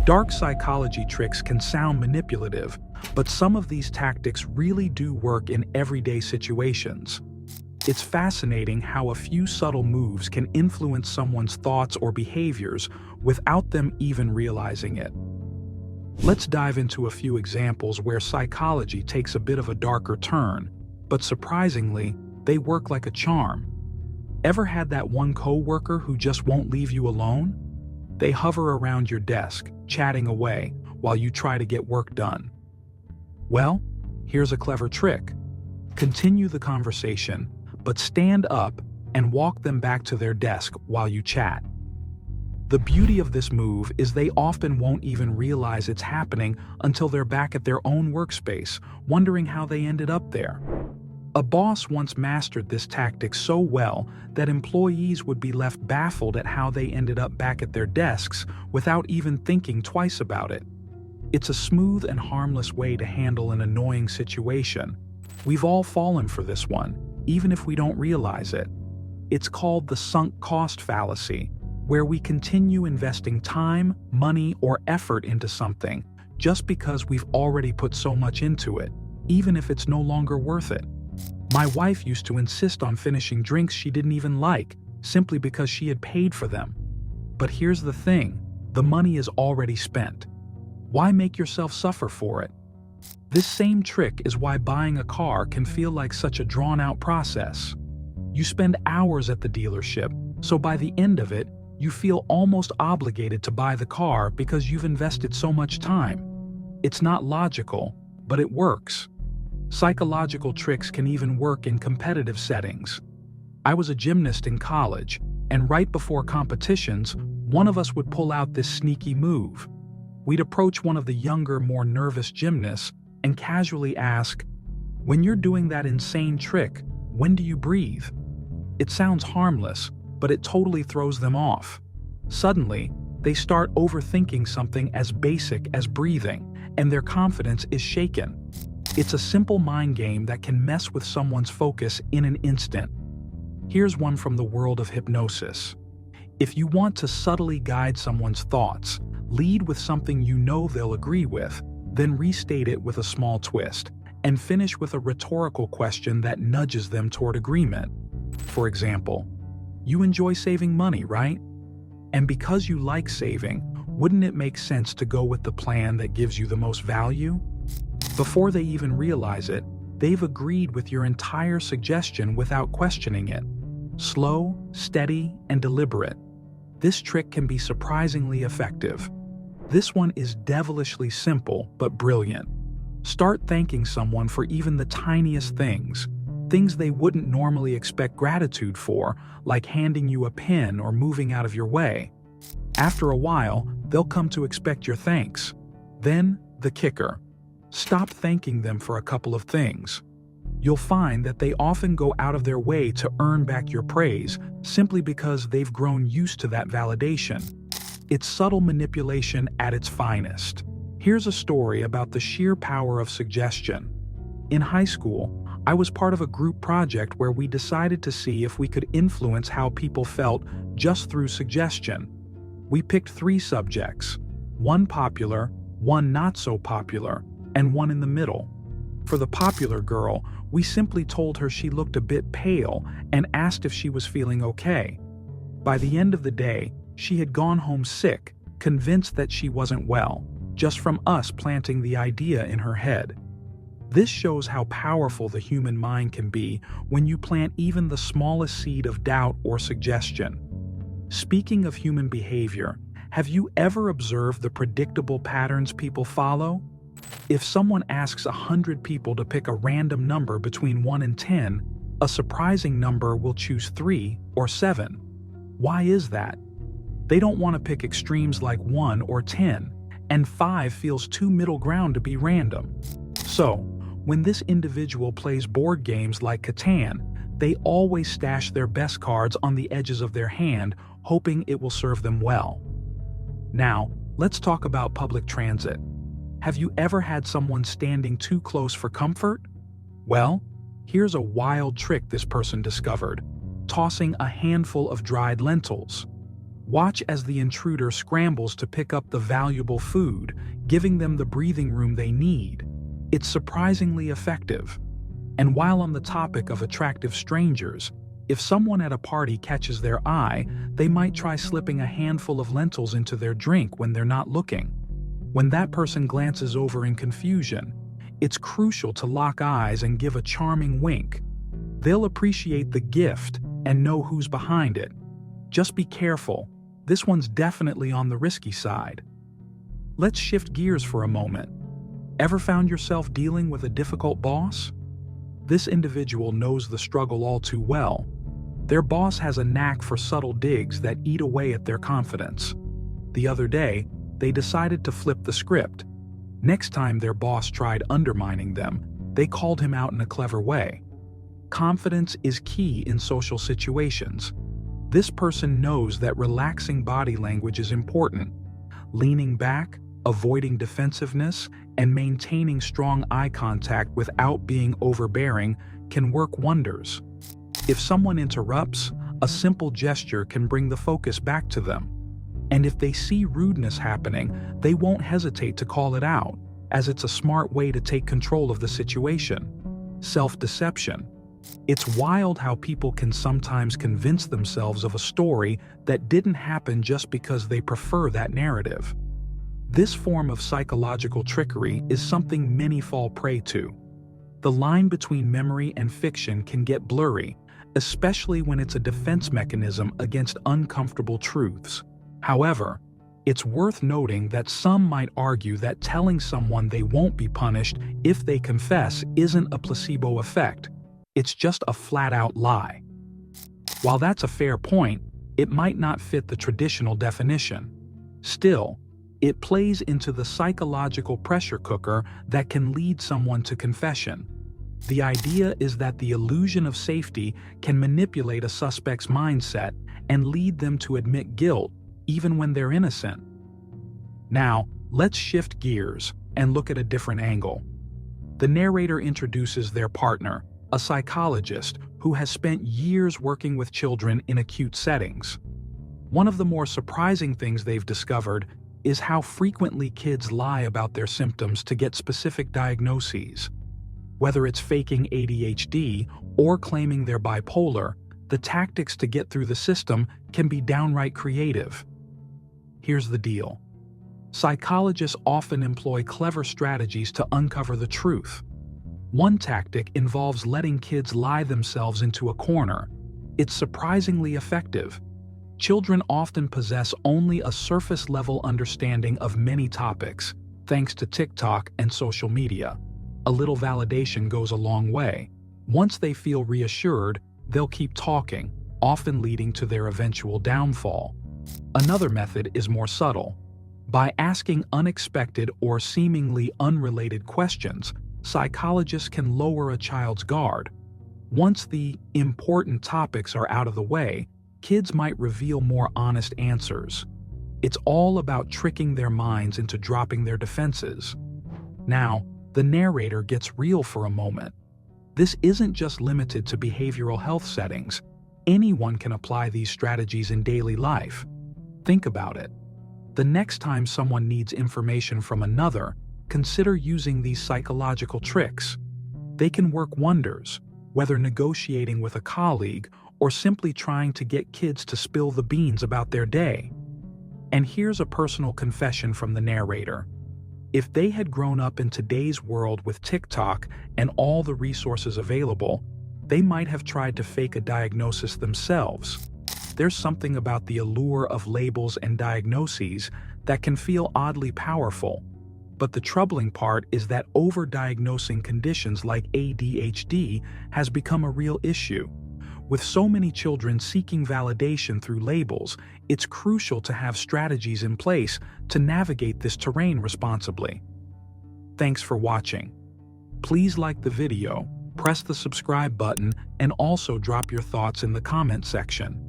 Dark psychology tricks can sound manipulative, but some of these tactics really do work in everyday situations. It's fascinating how a few subtle moves can influence someone's thoughts or behaviors without them even realizing it. Let's dive into a few examples where psychology takes a bit of a darker turn, but surprisingly, they work like a charm. Ever had that one coworker who just won't leave you alone? They hover around your desk, chatting away, while you try to get work done. Well, here's a clever trick. Continue the conversation, but stand up and walk them back to their desk while you chat. The beauty of this move is they often won't even realize it's happening until they're back at their own workspace, wondering how they ended up there. A boss once mastered this tactic so well that employees would be left baffled at how they ended up back at their desks without even thinking twice about it. It's a smooth and harmless way to handle an annoying situation. We've all fallen for this one, even if we don't realize it. It's called the sunk cost fallacy, where we continue investing time, money, or effort into something just because we've already put so much into it, even if it's no longer worth it. My wife used to insist on finishing drinks she didn't even like, simply because she had paid for them. But here's the thing, the money is already spent. Why make yourself suffer for it? This same trick is why buying a car can feel like such a drawn-out process. You spend hours at the dealership, so by the end of it, you feel almost obligated to buy the car because you've invested so much time. It's not logical, but it works. Psychological tricks can even work in competitive settings. I was a gymnast in college, and right before competitions, one of us would pull out this sneaky move. We'd approach one of the younger, more nervous gymnasts and casually ask, "When you're doing that insane trick, when do you breathe?" It sounds harmless, but it totally throws them off. Suddenly, they start overthinking something as basic as breathing, and their confidence is shaken. It's a simple mind game that can mess with someone's focus in an instant. Here's one from the world of hypnosis. If you want to subtly guide someone's thoughts, lead with something you know they'll agree with, then restate it with a small twist, and finish with a rhetorical question that nudges them toward agreement. For example, you enjoy saving money, right? And because you like saving, wouldn't it make sense to go with the plan that gives you the most value? Before they even realize it, they've agreed with your entire suggestion without questioning it. Slow, steady, and deliberate. This trick can be surprisingly effective. This one is devilishly simple but brilliant. Start thanking someone for even the tiniest things they wouldn't normally expect gratitude for, like handing you a pen or moving out of your way. After a while, they'll come to expect your thanks. Then, the kicker. Stop thanking them for a couple of things. You'll find that they often go out of their way to earn back your praise simply because they've grown used to that validation. It's subtle manipulation at its finest. Here's a story about the sheer power of suggestion. In high school, I was part of a group project where we decided to see if we could influence how people felt just through suggestion. We picked 3 subjects, one popular, one not so popular, and one in the middle. For the popular girl, we simply told her she looked a bit pale and asked if she was feeling okay. By the end of the day, she had gone home sick, convinced that she wasn't well, just from us planting the idea in her head. This shows how powerful the human mind can be when you plant even the smallest seed of doubt or suggestion. Speaking of human behavior, have you ever observed the predictable patterns people follow? If someone asks 100 people to pick a random number between 1 and 10, a surprising number will choose 3 or 7. Why is that? They don't want to pick extremes like 1 or 10, and 5 feels too middle ground to be random. So, when this individual plays board games like Catan, they always stash their best cards on the edges of their hand, hoping it will serve them well. Now, let's talk about public transit. Have you ever had someone standing too close for comfort? Well, here's a wild trick this person discovered: tossing a handful of dried lentils. Watch as the intruder scrambles to pick up the valuable food, giving them the breathing room they need. It's surprisingly effective. And while on the topic of attractive strangers, if someone at a party catches their eye, they might try slipping a handful of lentils into their drink when they're not looking. When that person glances over in confusion, it's crucial to lock eyes and give a charming wink. They'll appreciate the gift and know who's behind it. Just be careful. This one's definitely on the risky side. Let's shift gears for a moment. Ever found yourself dealing with a difficult boss? This individual knows the struggle all too well. Their boss has a knack for subtle digs that eat away at their confidence. The other day, they decided to flip the script. Next time their boss tried undermining them, they called him out in a clever way. Confidence is key in social situations. This person knows that relaxing body language is important. Leaning back, avoiding defensiveness, and maintaining strong eye contact without being overbearing can work wonders. If someone interrupts, a simple gesture can bring the focus back to them. And if they see rudeness happening, they won't hesitate to call it out, as it's a smart way to take control of the situation. Self-deception. It's wild how people can sometimes convince themselves of a story that didn't happen just because they prefer that narrative. This form of psychological trickery is something many fall prey to. The line between memory and fiction can get blurry, especially when it's a defense mechanism against uncomfortable truths. However, it's worth noting that some might argue that telling someone they won't be punished if they confess isn't a placebo effect. It's just a flat-out lie. While that's a fair point, it might not fit the traditional definition. Still, it plays into the psychological pressure cooker that can lead someone to confession. The idea is that the illusion of safety can manipulate a suspect's mindset and lead them to admit guilt, even when they're innocent. Now, let's shift gears and look at a different angle. The narrator introduces their partner, a psychologist who has spent years working with children in acute settings. One of the more surprising things they've discovered is how frequently kids lie about their symptoms to get specific diagnoses. Whether it's faking ADHD or claiming they're bipolar, the tactics to get through the system can be downright creative. Here's the deal. Psychologists often employ clever strategies to uncover the truth. One tactic involves letting kids lie themselves into a corner. It's surprisingly effective. Children often possess only a surface-level understanding of many topics, thanks to TikTok and social media. A little validation goes a long way. Once they feel reassured, they'll keep talking, often leading to their eventual downfall. Another method is more subtle. By asking unexpected or seemingly unrelated questions, psychologists can lower a child's guard. Once the important topics are out of the way, kids might reveal more honest answers. It's all about tricking their minds into dropping their defenses. Now, the narrator gets real for a moment. This isn't just limited to behavioral health settings. Anyone can apply these strategies in daily life. Think about it. The next time someone needs information from another, consider using these psychological tricks. They can work wonders, whether negotiating with a colleague or simply trying to get kids to spill the beans about their day. And here's a personal confession from the narrator. If they had grown up in today's world with TikTok and all the resources available, they might have tried to fake a diagnosis themselves. There's something about the allure of labels and diagnoses that can feel oddly powerful. But the troubling part is that overdiagnosing conditions like ADHD has become a real issue. With so many children seeking validation through labels, it's crucial to have strategies in place to navigate this terrain responsibly. Thanks for watching. Please like the video, press the subscribe button, and also drop your thoughts in the comment section.